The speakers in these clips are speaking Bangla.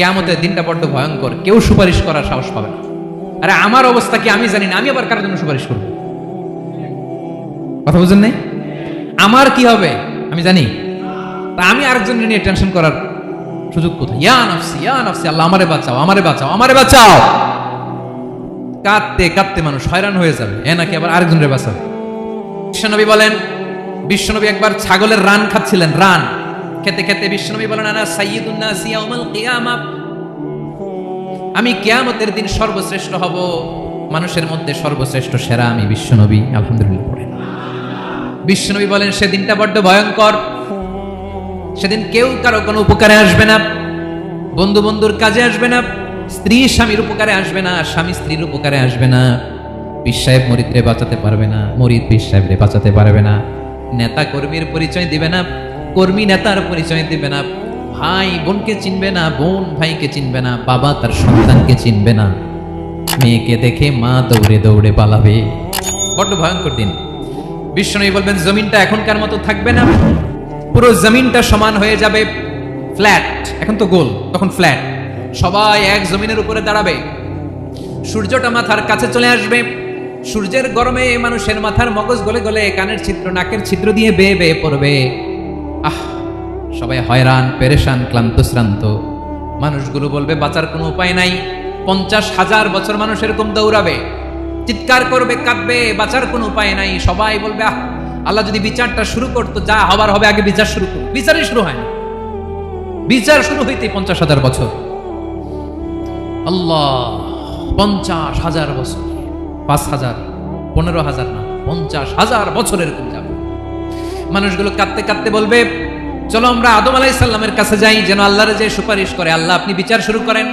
কিয়ামতের দিনটা বড্ড ভয়ঙ্কর, কেউ সুপারিশ করার সাহস পাবে না। আরে আমার অবস্থা কি আমি জানি না, আমি আবার কারোর জন্য সুপারিশ করবো? কথা বুঝেন নাই? আমার কি হবে আমি জানি, তা আমি আরেকজনের নিয়ে টেনশন করার সুযোগ কোথায়? ইয়া নাফসি ইয়া নাফসি, আল্লাহ আমারে বাঁচাও আমারে বাঁচাও আমারে বাঁচাও। কাঁদতে কাঁদতে মানুষ হয়রান হয়ে যাবে, এ নাকি আবার আরেকজনের বাঁচাবে। বিশ্বনবী বলেন, বিশ্বনবী একবার ছাগলের রান খাচ্ছিলেন, রান খেতে খেতে বিশ্বনবী বলেন, আনা সাইয়্যিদুন নাসি ইয়াউমাল কিয়ামা, আমি কিয়ামতের দিন সর্বশ্রেষ্ঠ হব, মানুষের মধ্যে সর্বশ্রেষ্ঠ সেরা আমি বিশ্বনবী। আলহামদুলিল্লাহ পড়েন। বিশ্বনবী বলেন সেদিনটা বড্ড ভয়ঙ্কর, সেদিন কেউ কারো কোনো উপকারে আসবে না, বন্ধু বন্ধুর কাজে আসবে না, স্ত্রী স্বামীর উপকারে আসবে না, স্বামী স্ত্রীর উপকারে আসবে না, পীর সাহেব মরিদরে বাঁচাতে পারবে না, মরিদ পীর সাহেবরে বাঁচাতে পারবে না, নেতা কর্মীর পরিচয় দিবে না, কর্মী নেতার পরিচয় দিবে না, ভাই বোনকে চিনবে না, বোন ভাইকে চিনবে না, বাবা তার সন্তানকে চিনবে না, মেয়েকে দেখে মা দৌড়ে দৌড়ে পালাবে। বড্ড ভয়ঙ্কর দিন। বিশ্বনবী বলবেন জমিনটা এখনকার মতো থাকবে না, পুরো জমিনটা সমান হয়ে যাবে, ফ্ল্যাট, এখন তো গোল তখন ফ্ল্যাট, সবাই এক জমিনের উপরে দাঁড়াবে, সূর্যটা মাথার কাছে চলে আসবে, সূর্যের গরমে মানুষের মাথার মগজ গলে গলে কানের ছিদ্র নাকের ছিদ্র দিয়ে বেয়ে বেয়ে পড়বে। আহ, সবাই হয়রান পেরেশান ক্লান্ত শ্রান্ত। মানুষগুলো বলবে বাঁচার কোনো উপায় নাই। 50,000 বছর মানুষ এরকম দৌড়াবে, চিৎকার করবে, কাঁদবে, বাঁচার কোনো উপায় নাই। সবাই বলবে আহ, আল্লাহ যদি বিচারটা শুরু করতো, যা হবার হবে, আগে বিচার শুরু করো। বিচারই শুরু হয় না, বিচার শুরু হইতে 50,000 বছর। আল্লাহ, 50,000 বছর, 5,000, 15,000 না, 50,000 বছর এরকম যাবে। মানুষগুলো কাঁদতে কাঁদতে বলবে চলো আমরা আদম আলাইহিস সালামের কাছে যাই, যেন আল্লাহর যে সুপারিশ করে, আল্লাহ আপনি বিচার শুরু করেন।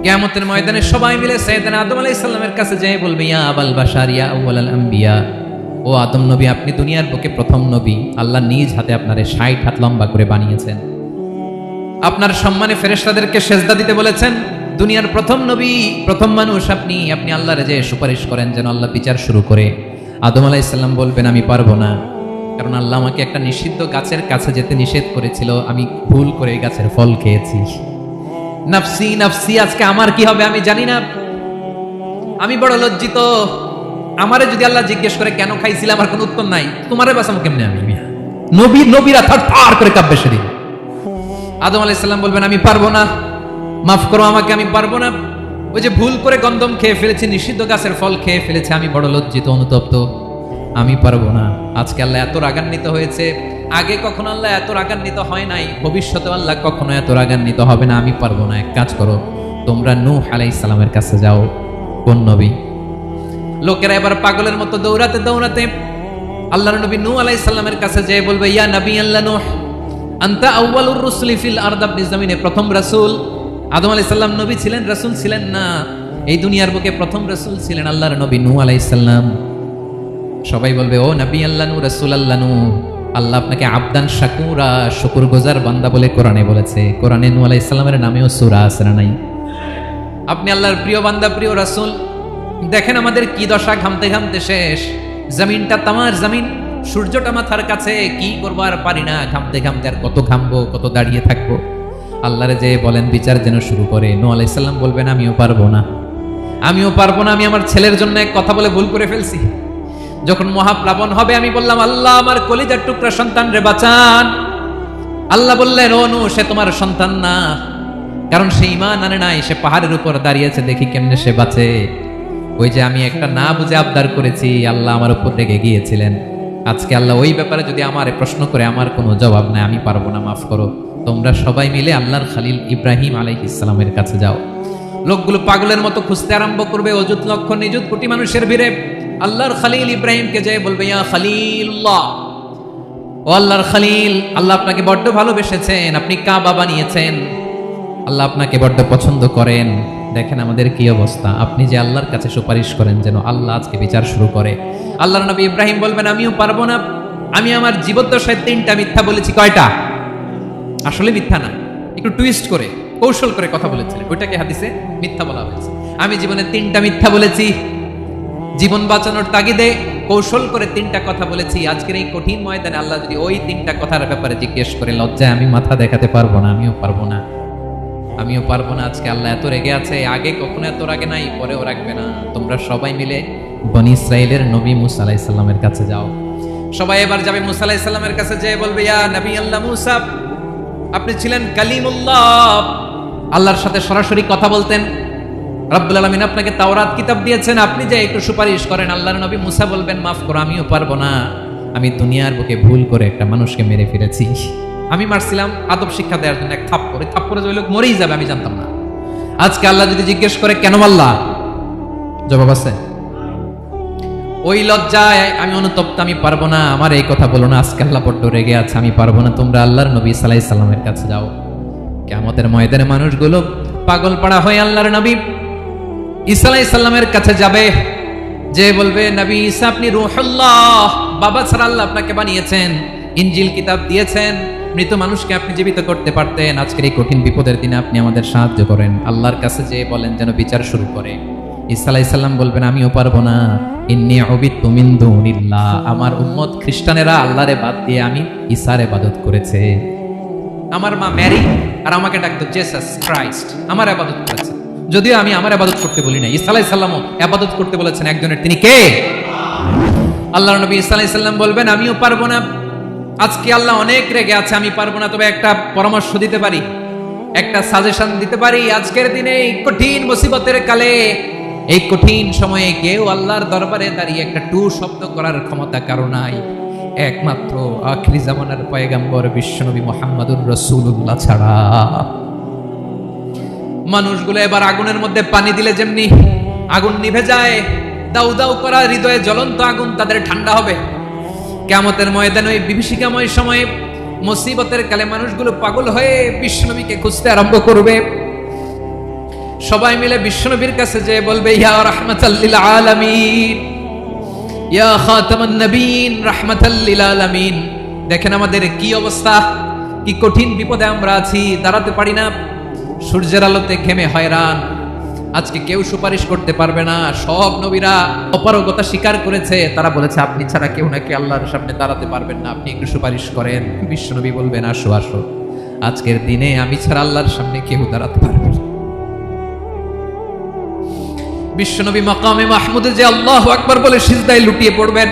কিয়ামতের ময়দানে সবাই মিলে সাইয়েদনা আদম আলাইহিস সালামের কাছে যেয়ে বলবে ইয়া আবাল বাশার ইয়া আউয়ালাল আম্বিয়া, ও আদম নবী, আপনি দুনিয়ার বুকে প্রথম নবী, আল্লাহ নিজ হাতে আপনারে 60 হাত লম্বা করে বানিয়েছেন, আপনার সম্মানে ফেরেশতাদেরকে সেজদা দিতে বলেছেন, দুনিয়ার প্রথম নবী, প্রথম মানুষ আপনি, আপনি আল্লাহর যে সুপারিশ করেন যেন আল্লাহ বিচার শুরু করে। আদম আলাইহিস সালাম বলবেন আমি পারবো না, কারণ আল্লাহ আমাকে একটা নিষিদ্ধ গাছের কাছে যেতে নিষেধ করেছিল, আমি ভুল করে এই গাছের ফল খেয়েছি। নাফসি নাফসি, আজকে আমার কি হবে আমি জানি না, আমি বড় লজ্জিত। আমারে যদি আল্লাহ জিজ্ঞেস করে কেন খাইছিলাম, আমার কোনো উত্তর নাই, তোমারে বাঁচাবো কেমনে আমি? নবীরা থার করে কাঁপবে সেদিন। আদম আলাইহিস সালাম বলবেন আমি পারবো না, মাফ করো আমাকে, আমি পারবো না, ওই যে ভুল করে গন্ধম খেয়ে ফেলেছি, নিষিদ্ধ গাছের ফল খেয়ে ফেলেছে, আমি বড় লজ্জিত অনুতপ্ত, আমি পারবো না। আজকে আল্লাহ এত রাগান্বিত হয়েছে, আগে কখনো আল্লাহ এত রাগান্বিত হয় নাই, ভবিষ্যতে আল্লাহ কখনো এত রাগান্বিত হবে না, আমি পারবো না। এক কাজ করো, তোমরা নূহ আলাইহিস সালামের কাছে যাও। কোন নবী? লোকেরা এবার পাগলের মতো দৌড়াতে দৌড়াতে আল্লাহর নবী নূহ আলাইহিস সালামের কাছে যেয়ে বলবে ইয়া নবী আল্লাহ নূহ, আনতা আউয়ালুর রুসুলি ফিল আরদ, আপনি জমিনে প্রথম রাসূল। আদম আলাইহিস সালাম নবী ছিলেন, রাসূল ছিলেন না, এই দুনিয়ার বুকে প্রথম রাসূল ছিলেন আল্লাহর নবী নূহ আলাইহিস সালাম। সবাই বলবে ও নবী আল্লাহ নূহ, রাসূল আল্লাহ নূহ, আল্লাহ আপনাকে আবদান শাকুরা, শুকরগুজার বান্দা বলে কোরআনে বলেছে। কোরআনে নূহ আলাইহিস সালামের নামেও সূরা আছে না নাই? আপনি আল্লাহর প্রিয় বান্দা, প্রিয় রাসূল। দেখেন আমাদের কি দশা, ঘামতে ঘামতে শেষ, জমিনটা তামার জমিন, সূর্যটা মাথার কাছে, কি করবো আর পারি না, ঘামতে ঘামতে আর কত ঘামবো, কত দাঁড়িয়ে থাকবো। আল্লাহরে যে বলেন বিচার যেন শুরু করে। নূহ আলাইহিস সালাম বলবেন আমিও পারবো না, আমিও পারবো না, আমি আমার ছেলের জন্য এক কথা বলে ভুল করে ফেলছি। যখন মহাপ্লাবন হবে আমি বললাম আল্লাহ আমার কলিজার টুকরা সন্তান রে বাঁচান। আল্লাহ বললেন ও নূহ, সে তোমার সন্তান না, কারণ সে ঈমান আনে নাই, সে পাহাড়ের উপর দাঁড়িয়েছে, দেখি কেমনে সে বাঁচে। ওই যে আমি একটা না বুঝে আবদার করেছি, আল্লাহ আমার উপর রেগে গিয়েছিলেন। আজকে আল্লাহ ওই ব্যাপারে যদি আমারে প্রশ্ন করে, আমার কোনো জবাব নাই, আমি পারবো না, মাফ করো। তোমরা সবাই মিলে আল্লাহর খলিল ইব্রাহিম আলাইহিস সালামের কাছে যাও। লোকগুলো পাগলের মতো খুঁজতে আরম্ভ করবে, অযুত লক্ষ নিযুত কোটি মানুষের ভিড়ে আল্লাহর খলিল ইব্রাহিমকে যেয়ে বলবে ইয়া খলিলুল্লাহ, ও আল্লাহর খলিল, আল্লাহ আপনাকে বড্ড ভালোবেসেছেন, আপনি কাবা বানিয়েছেন, আল্লাহ আপনাকে বড্ড পছন্দ করেন। দেখেন আমাদের কি অবস্থা, আপনি যে আল্লাহর কাছে সুপারিশ করেন যেন আল্লাহ আজকে বিচার শুরু করে। আল্লাহর নবী ইব্রাহিম বলবেন আমিও পারবো না, আমি আমার জীবদ্দশায় 3টা মিথ্যা বলেছি। কয়টা? আসলে মিথ্যা না, একটু টুইস্ট করে কৌশল করে কথা বলেছিলেন, ওইটাকে হাদিসে মিথ্যা বলা হয়েছে। আমি জীবনে 3টা মিথ্যা বলেছি, জীবন বাঁচানোর তাগিদে কৌশল করে 3টা কথা বলেছি। আজকের এই কঠিন ময়দানে আল্লাহ যদি ওই 3টা কথার ব্যাপারে জিজ্ঞেস করে, লজ্জায় আমি মাথা দেখাতে পারবো না, আমিও পারবো না। আমিও পারবো না। আজকে আল্লাহ এত রেগে আছে, আগে কখনো এত রাগে নাই, পরেও রাখবে না। তোমরা সবাই মিলে বনি ইসরাইলের নবী মুসা আলাইহিস সালামের কাছে যাও। সবাই এবার যাবে মুসা আলাইহিস সালামের কাছে, যেয়ে বলবে, ইয়া নবী আল্লাহ মুসা, আপনি ছিলেন কালিমুল্লাহ, আল্লাহর সাথে সরাসরি কথা বলতেন। রব্বুল আলামিন আপনাকে তাওরাত কিতাব দিয়েছেন, আপনি যে একটু সুপারিশ করেন। আল্লাহর নবী মুসা বলবেন, মাফ করো, আমিও পারবো না। আমি দুনিয়ার বুকে ভুল করে একটা মানুষকে মেরে ফেলেছি। আমি মারছিলাম আদব শিক্ষা দেওয়ার জন্য এক থাপ্পড়, এই থাপ্পড়ে যে ওই লোক মরেই যাবে আমি জানতাম না। আজকে আল্লাহ যদি জিজ্ঞেস করে কেন মারলা, জবাব আছে? ওই লজ্জায় আমি অনুতপ্ত, আমি পারবো না, আমার এই কথা বলো না। আজকে আল্লাহ বড্ড রেগে আছে, আমি পারবো না। তোমরা আল্লাহর নবী সাল্লাল্লাহু আলাইহি সাল্লামের কাছে যাও। কিয়ামতের ময়দানে মানুষগুলো পাগল পাড়া হয়ে আল্লাহর নবী ঈসা আলাইহিস সালামের কাছে যাবে, যে বলবে, নবী ঈসা আপনি রূহুল্লাহ, বাবা ছাড়া আল্লাহ আপনাকে বানিয়েছেন, ইনজিল কিতাব দিয়েছেন, মৃত মানুষকে আপনি জীবিত করতে পারতেন। আজকের এই কঠিন বিপদের দিনে আপনি আমাদের সাহায্য করেন। আল্লাহর কাছে যে বলেন যেন বিচার শুরু করে। ঈসা আলাইহিস সালাম বলবেন, আমিও পারবো না। ইন্নী উবিদতু মিন দুনিল্লাহ, আমার উম্মত খ্রিস্টানেরা আল্লাহরে বাদ দিয়ে আমি ঈসার ইবাদত করেছে। আমার মা ম্যারি আর আমাকে ডাকতো জেসাস ক্রাইস্ট, আমার ইবাদত করেছে। যদিও আমি আমার ইবাদত করতে বলি না, ঈসা আলাইহিস সালামও ইবাদত করতে বলেছেন একজনের, তিনি কে? আল্লাহর নবী ঈসা আলাইহিস সালাম বলবেন, আমিও পারবো না। আজকে আল্লাহ অনেক রেগে আছে, আমি পারবো না। তবে একটা পরামর্শ দিতে পারি, একটা সাজেশন দিতে পারি। আজকের দিনে এই কঠিন মুসিবতের কালে, এই কঠিন সময়ে কেউ আল্লাহর দরবারে দাঁড়িয়ে একটা টু শব্দ করার ক্ষমতা কারো নাই, একমাত্র আখিরি জামানার পয়গম্বর বিশ্বনবী মুহাম্মদুর রাসূলুল্লাহ ছাড়া। মানুষগুলো এবার আগুনের মধ্যে পানি দিলে যেমনি আগুন নিভে যায়, দাউ দাউ করা হৃদয়ে জ্বলন্ত আগুন তাদের ঠান্ডা হবে। কিয়ামতের ময়দানে ওই বিভীষিকাময় সময়ে, মুসিবতের কালে মানুষগুলো পাগল হয়ে বিশ্বনবীকে খুঁজতে আরম্ভ করবে। সবাই মিলে বিশ্বনবীর কাছে যেয়ে বলবে, ইয়া রাহমাতাল লিল আলামিন, ইয়া খাতামান নবীন, রাহমাতাল লিল আলামিন। দেখেন আমাদের কি অবস্থা, কি কঠিন বিপদে আমরা আছি, দাঁড়াতে পারি না, সূর্যের আলোতে ঘেমে হয়রান। আজকে কেউ সুপারিশ করতে পারবে না। সব নবীরা অপারগতা স্বীকার করেছে, তারা বলেছে আপনি ছাড়া কেউ নাকি আল্লাহর সামনে দাঁড়াতে পারবেন না, আপনি একটু সুপারিশ করেন। বিশ্বনবী বলবেন, আসো আসো, আজকের দিনে আমি ছাড়া আল্লাহর সামনে কেউ দাঁড়াতে পারবে না। বিশ্বনবী মাকামে মাহমুদে যে আল্লাহু আকবার বলে সিজদায় লুটিয়ে পড়বেন।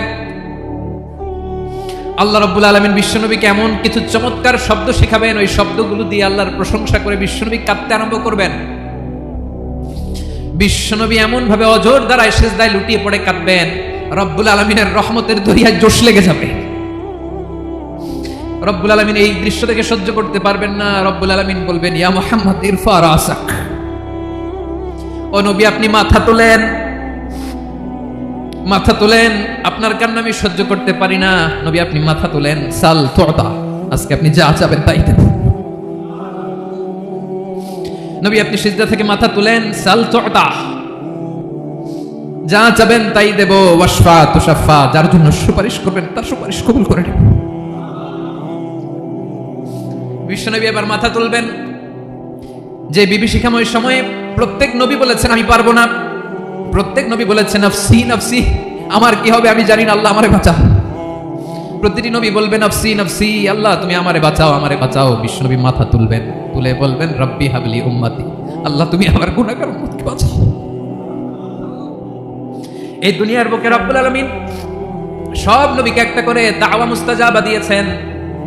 আল্লাহ রাব্বুল আলামিন বিশ্বনবীকে এমন কিছু চমৎকার শব্দ শেখাবেন, ওই শব্দগুলো দিয়ে আল্লাহর প্রশংসা করে বিশ্বনবী কাঁদতে আরম্ভ করবেন। বিশ্বনবী এমন ভাবে অজর দ্বারায় সিজদায় লুটিয়ে পড়ে কাঁদবেন, রব্বুল আলামিনের রহমতের দরিয়ায় জোশ লেগে যাবে। রব্বুল আলামিন এই দৃশ্য থেকে সহ্য করতে পারবেন না। রব্বুল আলামিন বলবেন, ইয়া মুহাম্মদ ইরফা রাসাক, ও নবী আপনি মাথা তোলেন, মাথা তোলেন, আপনার কান্না আমি সহ্য করতে পারি না। নবী আপনি মাথা তোলেন, সাল তুতা, আজকে আপনি যা চাবেন তাই দেব। নবী আপনি সিজদা থেকে মাথা তুলেন, সাল তুতা, যা চাবেন তাই দেব। ওয়াশফা তুশাফা, যার জন্য সুপারিশ করবেন তার সুপারিশ কবুল করে নেব। বিশ্বনবী এবার মাথা তুলবেন। যে বিভীষিকাময় সময়ে প্রত্যেক নবী বলেছেন আমি পারবো না, প্রত্যেক নবী বলেছেন নফসি নফসি, আমার কি হবে আমি জানি না, আল্লাহ আমারে বাঁচাও। প্রতিটি নবী বলবেন নফসি নফসি, আল্লাহ তুমি আমারে বাঁচাও, আমারে বাঁচাও। বিশ্বনবী মাথা তুলবেন, তুলে বলবেন রব্বি হাবলি উম্মতি, আল্লাহ তুমি আমার গুনাহগার উম্মতকে বাঁচাও। এই দুনিয়ার বুকে রব্বুল আলামিন সব নবীকে একটা করে দাওয়া মুস্তাজাবা দিয়েছেন।